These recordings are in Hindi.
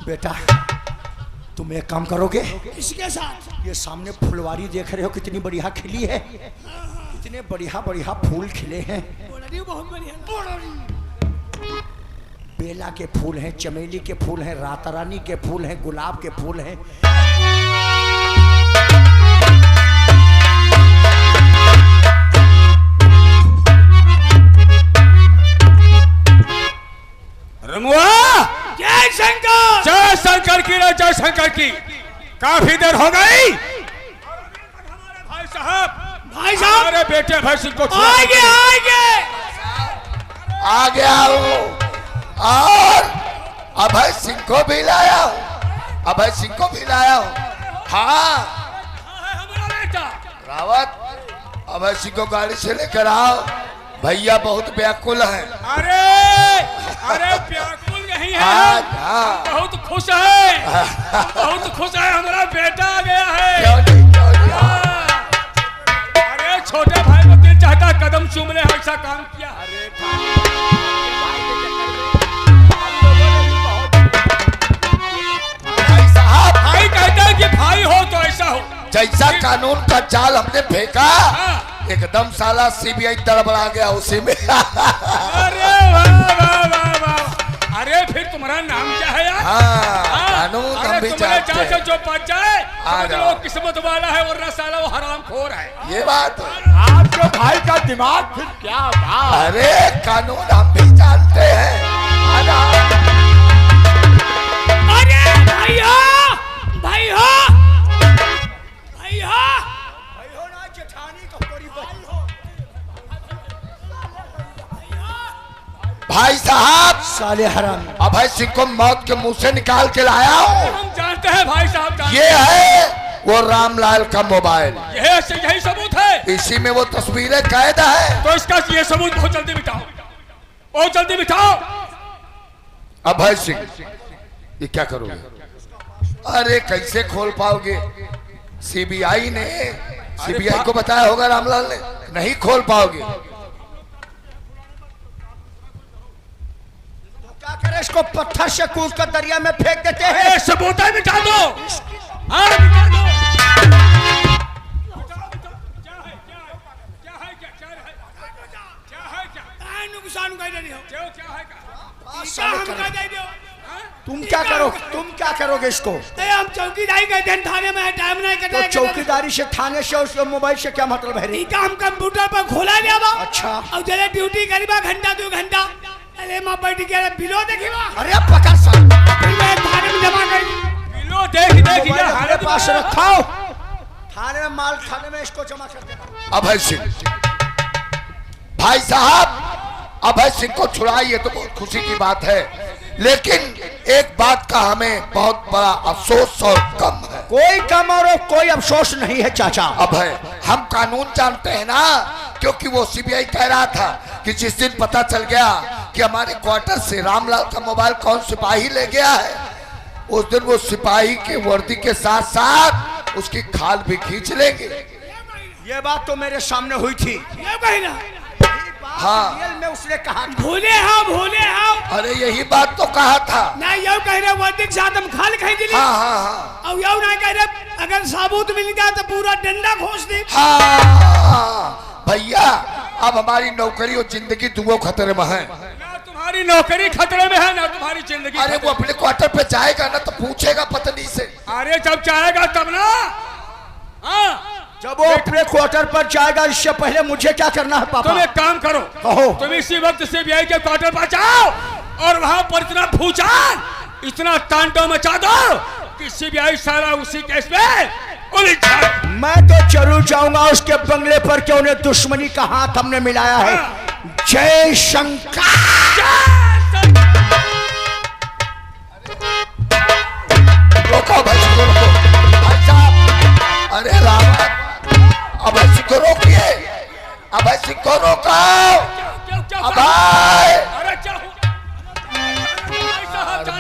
बेटा तुम एक काम करोगे? इसके साथ ये सामने फुलवारी देख रहे हो कितनी बढ़िया खिली है, इतने बढ़िया बढ़िया फूल खिले हैं। बहुत बढ़िया। बेला के फूल हैं, चमेली के फूल हैं, राता रानी के फूल हैं, गुलाब के फूल हैं। रमुआ, जय शंकर। जय शंकर की रे, जय शंकर की। काफी देर हो गई। भाई साहब, भाई साहब, अरे बेटे भाई सिंह को आगे आगे आ गया हूँ और अभय सिंह को भी लाया हूँ, अभय सिंह को भी लाया हूँ। हाँ हमारा बेटा रावत, अभय सिंह को गाड़ी से लेकर आओ, भैया बहुत व्याकुल है। अरे अरे व्याकुल नहीं है, हाँ। बहुत खुश है, बहुत खुश है, हमारा बेटा आ गया है। क्यों नहीं, क्यों नहीं? अरे छोटे भाई को दिल चाहता कदम चूम ले, ऐसा काम किया। अरे भाई साहब, भाई कहता है कि भाई हो तो ऐसा हो। जैसा कानून का जाल हमने फेंका, हाँ। एकदम साला सीबीआई तड़बड़ा गया उसी में। अरे वाह वाह वाह वाह। अरे फिर तुम्हारा नाम क्या है यार? हाँ, हाँ। कानून हम भी तुम्हारे जानते चाचा हैं। जो बच जाए आ समझ जाओ। लो किस्मत वाला है, वरना साला वो हरामखोर है। ये बात है। आपके भाई का दिमाग फिर क्या बात। अरे कानून हम भी जानते हैं। अरे भैया भैया भैया भाई साहब, साले हराम, अभय सिंह को मौत के मुंह से निकाल के लाया हूँ। हम जानते हैं भाई साहब, जानते ये है वो रामलाल का मोबाइल, हैं। यही सबूत है। इसी में वो तस्वीरें कैद है। तो इसका ये सबूत बहुत जल्दी मिटाओ, बहुत जल्दी मिटाओ। अभय सिंह, ये क्या करोगे? अरे कैसे खोल पाओगे? सीबीआई ने, सीबीआई को बताया होगा रामलाल ने, नहीं खोल पाओगे। क्या करे? इसको पत्थर से कूद कर दरिया में फेंक देते हैं। अरे सबूत है, मिटा दो। हाँ मिटा दो। तुम क्या करोगे? तुम क्या करोगे इसको? हम चौकीदारी कहते हैं, थाने में टाइम नहीं तो करते। चौकीदारी से, थाने से, उस मोबाइल से क्या मतलब है रे? काम कंप्यूटर पर खोला जावा। अच्छा। और जले ड्यूटी करीबा घंटा 2 घंटा। अरे मां बैठ के बिलो देखिवा। अरे पकड़ साल, फिर मैं थाने में जमा कर बिलो देख देख मोबाइल ये हमारे हालत पास में। रखाओ, थाने में माल खाने में इसको जमा कर देना। अभय सिंह, भाई साहब, अभय सिंह को छुड़ाइए तो बहुत खुशी की बात है, लेकिन एक बात का हमें बहुत बड़ा अफसोस और गम है। कोई गम और कोई अफसोस नहीं है चाचा। अभय, हम कानून जानते हैं ना, क्योंकि वो सीबीआई कह रहा था कि जिस दिन पता चल गया कि हमारे क्वार्टर से रामलाल का मोबाइल कौन सिपाही ले गया है, उस दिन वो सिपाही के वर्दी के साथ साथ उसकी खाल भी खींच लेंगे। ये बात तो मेरे सामने हुई थी। ये कहना हाँ। रियल में उसने कहा था। भूले हाँ भूले हाँ। अरे यही बात तो कहा था। ना यो कह रहे वर्दी के साथ हम खाल खींच ली। हाँ हाँ हाँ और यो ना कह रहे अगर साबुत मिल गया तो पूरा डंडा घोंस दी। हाँ भैया, अब हमारी नौकरी और जिंदगी दोनों खतरे में है। ना तुम्हारी नौकरी खतरे में है, ना तुम्हारी जिंदगी। अरे वो अपने क्वार्टर पे जाएगा ना तो पूछेगा पत्नी से। अरे जब चाहेगा तब ना। हाँ, जब वो अपने क्वार्टर पर जाएगा, इससे पहले मुझे क्या करना है पापा? तुम एक काम करो, कहो। तुम इसी वक्त सीबीआई के क्वार्टर पर जाओ और वहां पर इतना भूचाल, इतना तांडव मचा दो कि सीबीआई सारा उसी केस में उलझ जाए। मैं तो जरूर जाऊंगा उसके बंगले पर, कि उन्हें दुश्मनी का हाथ हमने मिलाया है। जय शंकर। रोको भाई, रोको भाई साहब। अरे रावत, अभय सिंह को रोकिए, अभय सिंह को रोको। अभय, अरे क्या हुआ?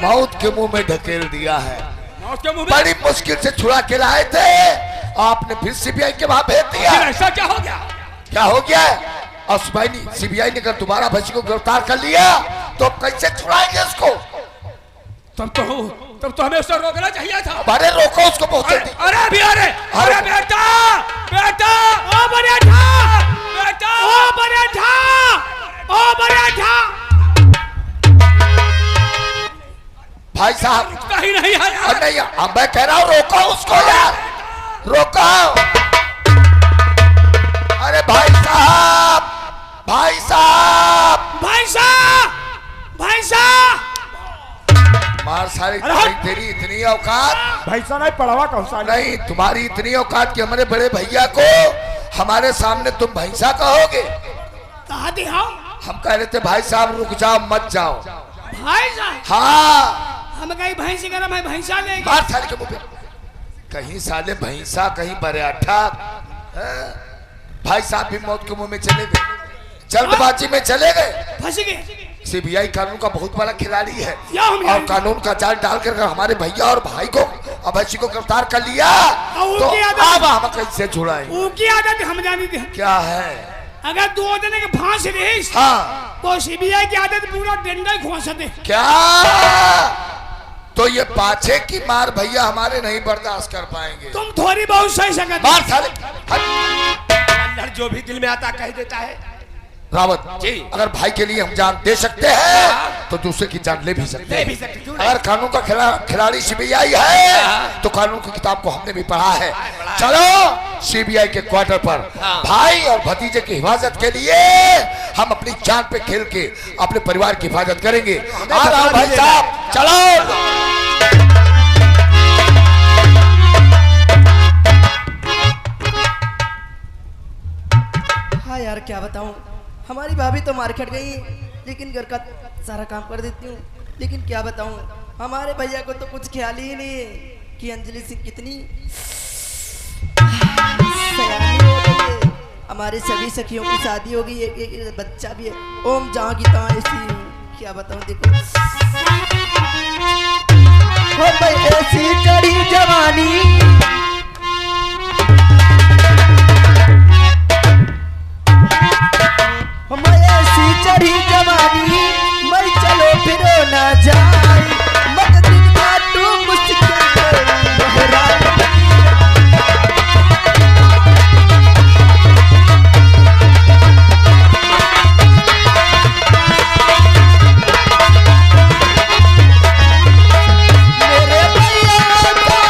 मौत के मुंह में ढकेल दिया है। मौत के मुंह में? बड़ी मुश्किल से छुड़ा के लाए थे, आपने फिर सीबीआई के वहां भेज दिया। फिर ऐसा क्या हो गया? क्या हो गया? और सीबीआई ने अगर दोबारा अभय सिंह को गिरफ्तार कर लिया तो अब कैसे छुड़ाएंगे इसको? तो तब तो हमें उसे रोकना चाहिए था। अरे रोको उसको पहुंचे। अरे भी अरे बेटा बेटा ओ बरेठा बेटा ओ बरेठा ओ बरेठा। भाई साहब कहीं नहीं है यार। नहीं अब मैं कह रहा हूँ रोको उसको यार, रोको। अरे भाई साहब भाई साहब भाई साहब भाई साहब। मार सारी तेरी इतनी औकात। भैंसा नहीं पड़वा कौन सा नहीं तुम्हारी इतनी औकात कि हमारे बड़े भैया को हमारे सामने तुम भैंसा कहोगे। कहा दिखाओ। हम कह रहे थे भाई साहब रुक जाओ मत जाओ। भाई साहब हाँ हम कहीं भैंस गरम है भैंसा लेंगे। मार साले के मुंह पे। कहीं साले भैंसा कहीं बरेठा। भाई साहब भी मौत के मुंह में चले गए, जल्दबाजी में चले गए। फंस गए। सीबीआई कानून का बहुत बड़ा खिलाड़ी है या हम और कानून का जाल डालकर हमारे भैया और भाई को अभयसी को गिरफ्तार कर लिया तो अब हम कैसे छुड़ाएं। उनकी आदत हम जानी थी। क्या है? अगर 2 दिन के फांस रही हाँ तो सीबीआई की आदत पूरा डंडा खोस दे। क्या? तो ये पाछे की मार भैया हमारे नहीं बर्दाश्त कर पाएंगे। तुम थोड़ी बहुत सही सकते। मार साले। अंदर जो भी दिल में आता कह देता है। रावत जी अगर भाई के लिए हम जान दे सकते हैं तो दूसरे की जान ले भी सकते हैं। अगर कानून का खिलाड़ी सीबीआई है तो कानून की किताब को हमने भी पढ़ा है। चलो सीबीआई के क्वार्टर पर भाई और भतीजे की हिफाजत के लिए हम अपनी जान पे खेल के अपने परिवार की हिफाजत करेंगे। आ रहा हूं भाई साहब, चलो। हाँ यार क्या बताऊँ, हमारी भाभी तो मार्केट गई लेकिन घर का सारा काम कर देती हूँ। लेकिन क्या बताऊँ हमारे भैया को तो कुछ ख्याल ही नहीं है कि अंजलि सिंह कितनी सयानी हो गई है। हमारे सभी सखियों की शादी हो गई है, एक बच्चा भी है। ओम जहाँ की तहाँ ऐसी क्या बताऊँ। देखो हो भाई ऐसी चढ़ी जवानी चढ़ी जवानी मैं चलो फिरो ना जाए मत दिन काटू मुश्किल मेरे भैया का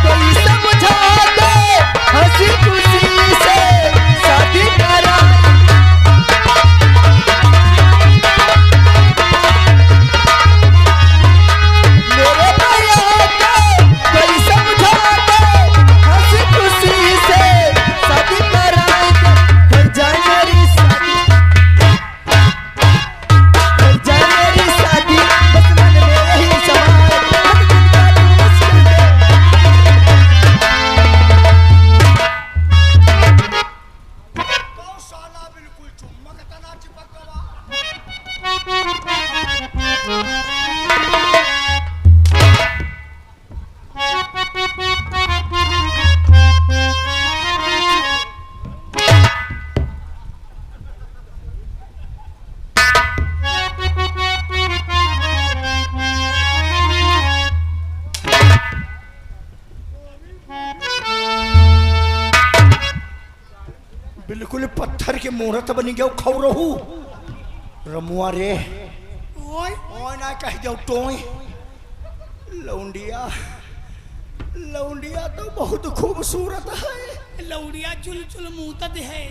कोई समझा दे हंसी खुशी से शादी करा। बिल्कुल पत्थर के मूर्त बनी गया खाऊ रहू रमुआ रे। ओए ओए ना कह जाओ टोई लौंडिया। लौंडिया तो बहुत खूबसूरत है। लौड़िया चुल चुल मुंतद है।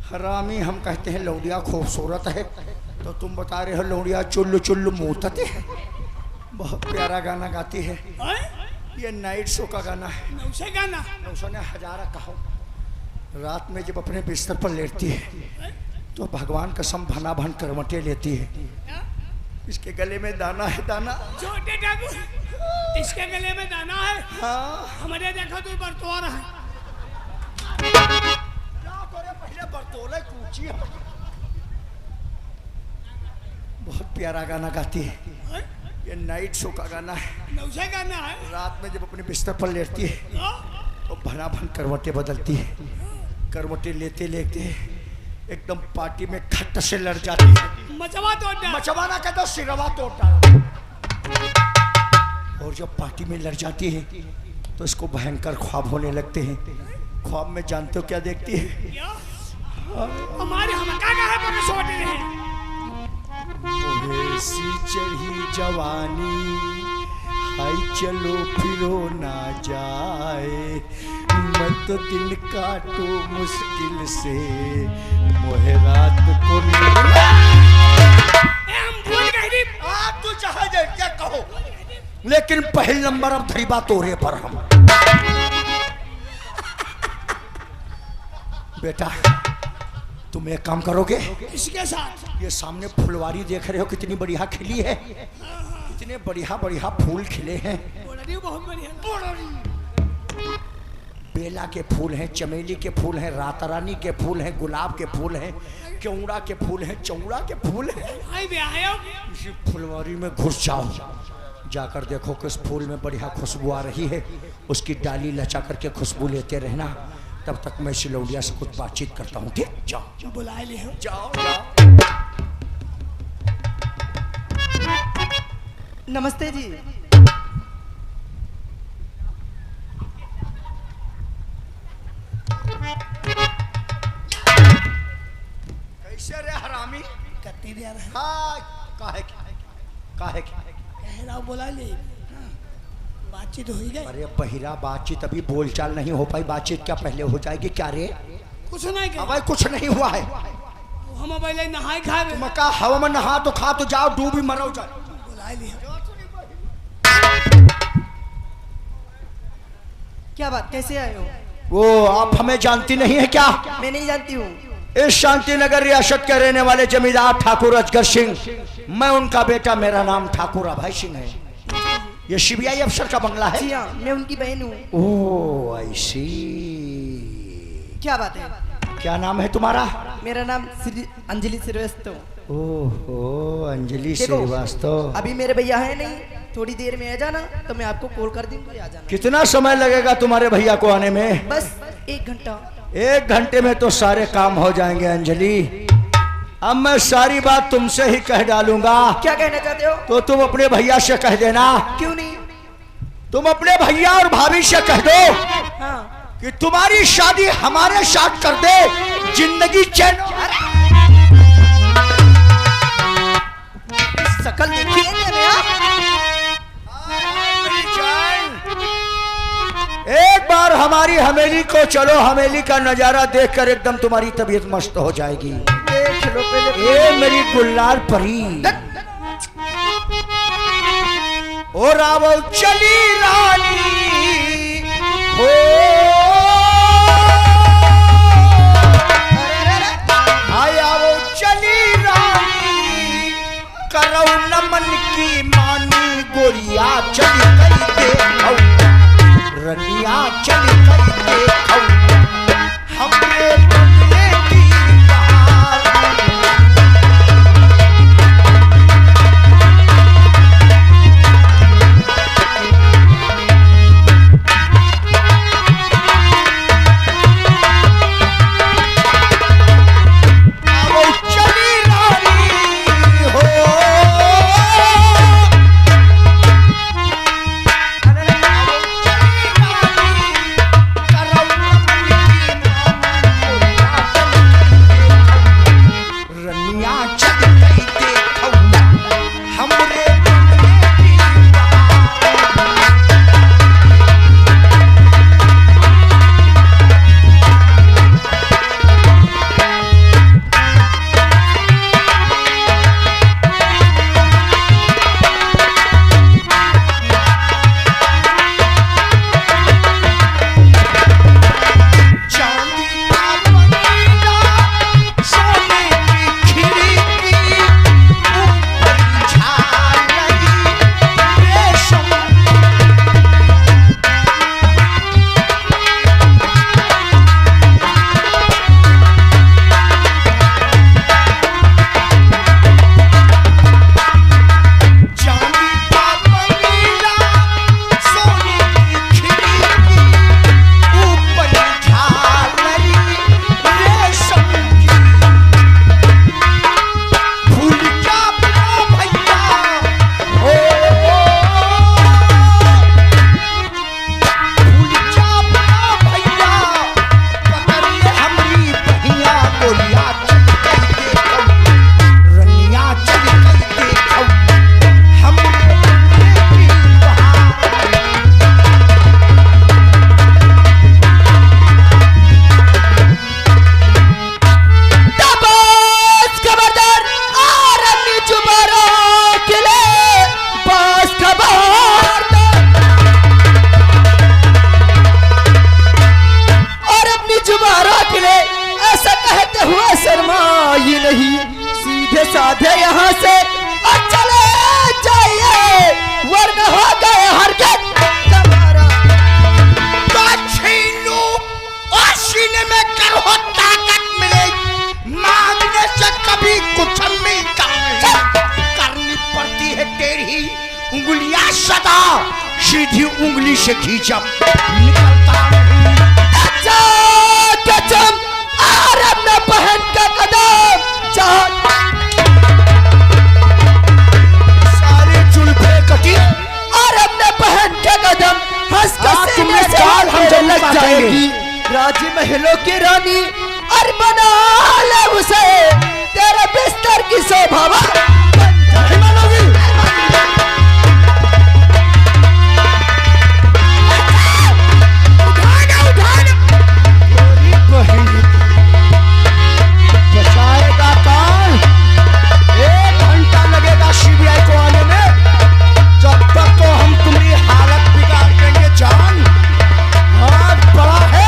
हरामी हम कहते हैं लौंडिया खूबसूरत है तो तुम बता रहे हो लौंडिया चुल्लू चुल्लू मुंतद है। बहुत प्यारा गाना गाती है। ये नाइट शो का गाना है। नौसे गाना नौसे ने हजारा कहो। रात में जब अपने बिस्तर पर लेटती है तो भगवान कसम भना भन करवटें लेती है। इसके गले में दाना है दाना। छोटे ठाकुर इसके गले में दाना है। हाँ हमारे देखो तो बरतौर है। पहले बरतौले कूची है। बहुत प्यारा गाना गाती है। ये नाइट शो का गाना है। नौसे गाना है। रात में जब अपने बिस्तर पर लेटती है तो भना भन करवटें बदलती है। करवटें लेते लेते एकदम पार्टी में खट से लड़ जाती है। मचवा तोड़ डाल। मचवाना कहता सिरवा तोड़ डाल। और जब पार्टी में लड़ जाती है तो इसको भयंकर ख्वाब होने लगते हैं। ख्वाब में जानते हो क्या देखती है? क्या? हमारे हम क्या है पर छोटे रहे। ओहे सी चढ़ी जवानी, हाय चलो फिरो ना जाए, मैं तो दिन काटो मुश्किल से, मोहे रात को हम भूल गए रे। आप तो चाहे जाए क्या कहो, लेकिन पहले नंबर अब धरी बात तोरे पर हम। बेटा तुम एक काम करोगे? इसके साथ ये सामने फुलवारी देख रहे हो कितनी बढ़िया खिली है, कितने बढ़िया बढ़िया फूल खिले हैं। बहुत बढ़िया। बेला के फूल हैं, चमेली के फूल हैं, रात रानी के फूल हैं, गुलाब के फूल हैं, केवड़ा के फूल हैं, चौड़ा के फूल हैं। आई बे आयो। इसी फुलवारी में घुस जाओ, जाकर देखो कि उस फूल में बढ़िया खुशबू आ रही है, उसकी डाली लचा करके खुशबू लेते रहना। तब तक मैं सिलौलिया से कुछ बातचीत करता हूँ। ठीक, जाओ बुला ले हो। जाओ जाओ। नमस्ते जी। कैसे रे हरामी? कत्ती दे रहा है। हाँ, काहे कहरा बुला ले। बातचीत हो ही गई। अरे बहिरा बातचीत अभी बोलचाल नहीं हो पाई, बातचीत क्या पहले हो जाएगी क्या रे? कुछ नहीं कर। भाई कुछ नहीं हुआ है। हम पहले नहाए खाए। तुम कहा हवा में नहा तो खा तो जाओ, डूबी मरो जाओ। बुला ले। क्या बात, कैसे आए हो? वो आप हमें जानती नहीं है क्या? मैं नहीं जानती हूँ। इस शांतिनगर रियासत के रहने वाले जमींदार ठाकुर अजगर सिंह, मैं उनका बेटा, मेरा नाम ठाकुर अभय सिंह है। ये सीबीआई अफसर का बंगला है। जी हाँ, मैं उनकी बहन हूँ। ओह आई सी। क्या बात है? क्या नाम है तुम्हारा? मेरा नाम श्री अंजलि श्रीवास्तव। ओहो अंजलि देखो, श्रीवास्तव। अभी मेरे भैया है नहीं, थोड़ी देर में आ जाना तो मैं आपको कॉल कर दूंगी, आ जाना। कितना समय लगेगा तुम्हारे भैया को आने में? बस 1 घंटा। 1 घंटे में तो सारे काम हो जाएंगे अंजलि। अब मैं सारी बात तुमसे ही कह डालूंगा। क्या कहना चाहते हो? तो तुम अपने भैया से कह देना। क्यों नहीं? तुम अपने भैया और भाभी से कह दो हाँ। कि तुम्हारी शादी हमारे साथ कर दे, जिंदगी चैन। शकल देखिए मेरे आप। एक बार हमारी हवेली को चलो, हवेली का नजारा देखकर एकदम तुम्हारी तबीयत मस्त हो जाएगी। देख लो पहले। ए मेरी गुल्लार परी, ओ रावो चली रानी हो, आया वो चली रानी, करो नमन की मानी, गोरिया चली गई देखो, रनिया चली गई देखो, हमने बदले की बहार। वो चली रानी हो, साधे यहाँ से और चले जाइए, वरना हो गए हरकत हमारा। छीनू और सीने में करो ताकत मिले, मांगने से कभी कुछ मिलता नहीं। करनी पड़ती है तेरी उंगलियां सदा सीधी उंगली से खींचा निकलता नहीं। कसम और अपने बहन का कदम सारे जुल्फे कटी और अपने बहन के कदम हंस कर सीने से हम लग जाएंगे। राजी महलों की रानी और बना ले उसे तेरे बिस्तर की शोभा। बचाएगा कौन? 1 घंटा लगेगा सीबीआई को आने में, जब तक तो हम तुम्हारी हालत बिगाड़ देंगे जान। हाथ बड़ा है।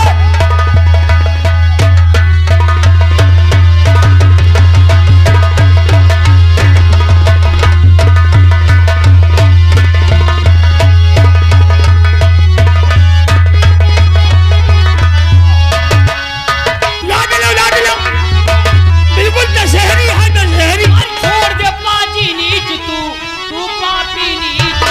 बिल्कुल दशहरी है, दशहरी। छोड़ दे पाजी नीच तू पापी नीच।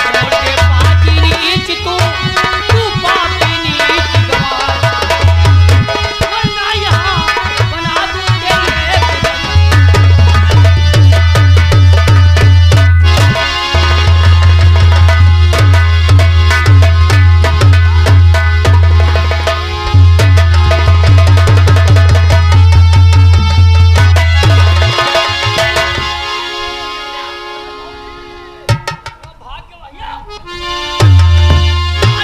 छोड़ दे पाजी नीच तू पापी नीच गवार। वरना यहाँ बना दूं तेरी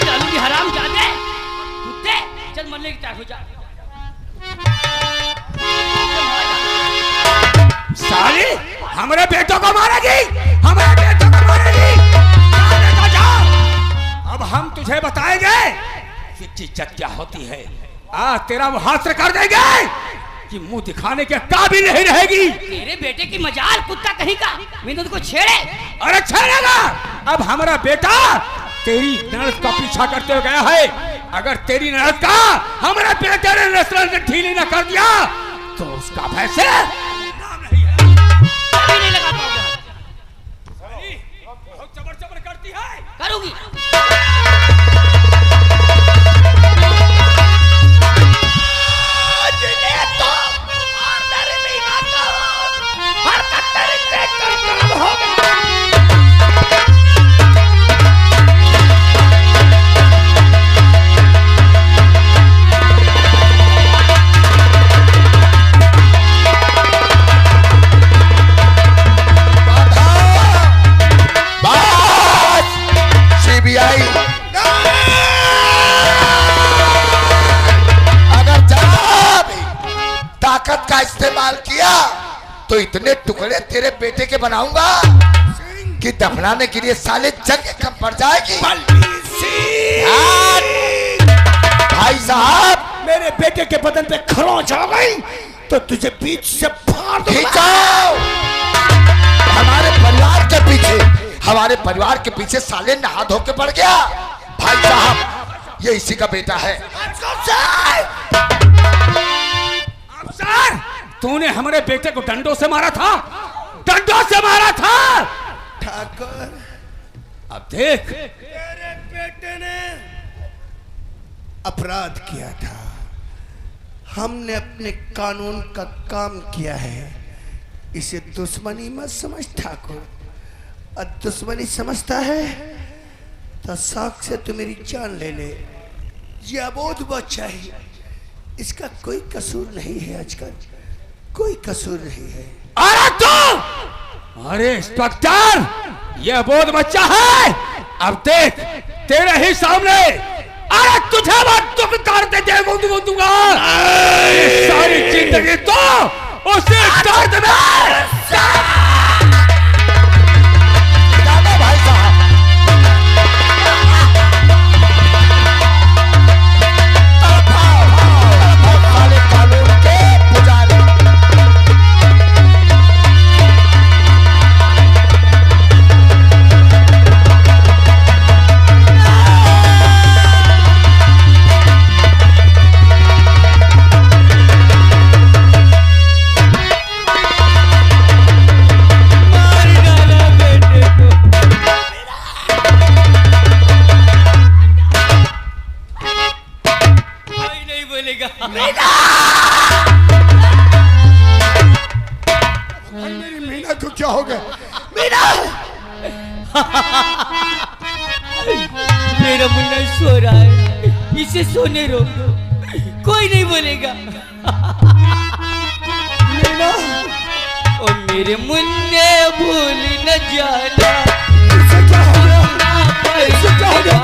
डालूंगी हराम जादे कुत्ते। चल मरने की तैयार हो जा। साली हमारे बेटों को मारेगी, हमारे बेटों को मारेगी। जा बेटा जा। अब हम तुझे बताएंगे कि इज्जत क्या होती है। आज तेरा मुहासरा कर देंगे कि मुंह दिखाने के काबिल नहीं रहेगी। तेरे बेटे की मजाल कुत्ता कहीं का, मैंने तुझको छेड़े। अरे छेड़ेगा। अब हमारा बेटा तेरी ननद का पीछा करते हुए गया है। अगर तेरी ननद का हमारे बेटे ने नस्ल से ढीली न कर दिया तो उसका भैंसे कभी नहीं लगा पाओगे। बहुत जबर जबर करती है। करूंगी। सीबीआई अगर जरा भी ताकत का इस्तेमाल किया तो इतने टुकड़े तेरे बेटे के बनाऊंगा कि दफनाने के लिए साले जगह कम पड़ जाएगी। भाई साहब मेरे बेटे के बदन पे खरोंच आ गई तो तुझे बीच से फाड़ दूंगा। खींचो। हमारे परिवार के पीछे साले नहा धो के पड़ गया। भाई साहब ये इसी का बेटा है। अफसर तूने हमारे बेटे को डंडों से मारा था, डंडों से मारा था। ठाकुर अब देख तेरे बेटे ने अपराध किया था, हमने अपने कानून का काम किया है। इसे दुश्मनी मत समझ ठाकुर, और दुश्मनी समझता है तो शौक से तू मेरी जान ले ले। ये अबोध बच्चा है, इसका कोई कसूर नहीं है, आजकल कोई कसूर नहीं है। अरे तू, अरे इंस्पेक्टर ये अबोध बच्चा है। अब देख तेरे ही सामने, अरे तुझे बात दुख करते दूंगा। सारी जिंदगी तो उसी दर्द में। भाई साहब बोलेगा। मेरी मीना को क्या हो गया? मेरा मुन्ना सो रहा है, इसे सोने रोको, कोई नहीं बोलेगा। और मेरे मुन्ने भूल न जाना, इसे क्या हो गया? इसे क्या हो गया?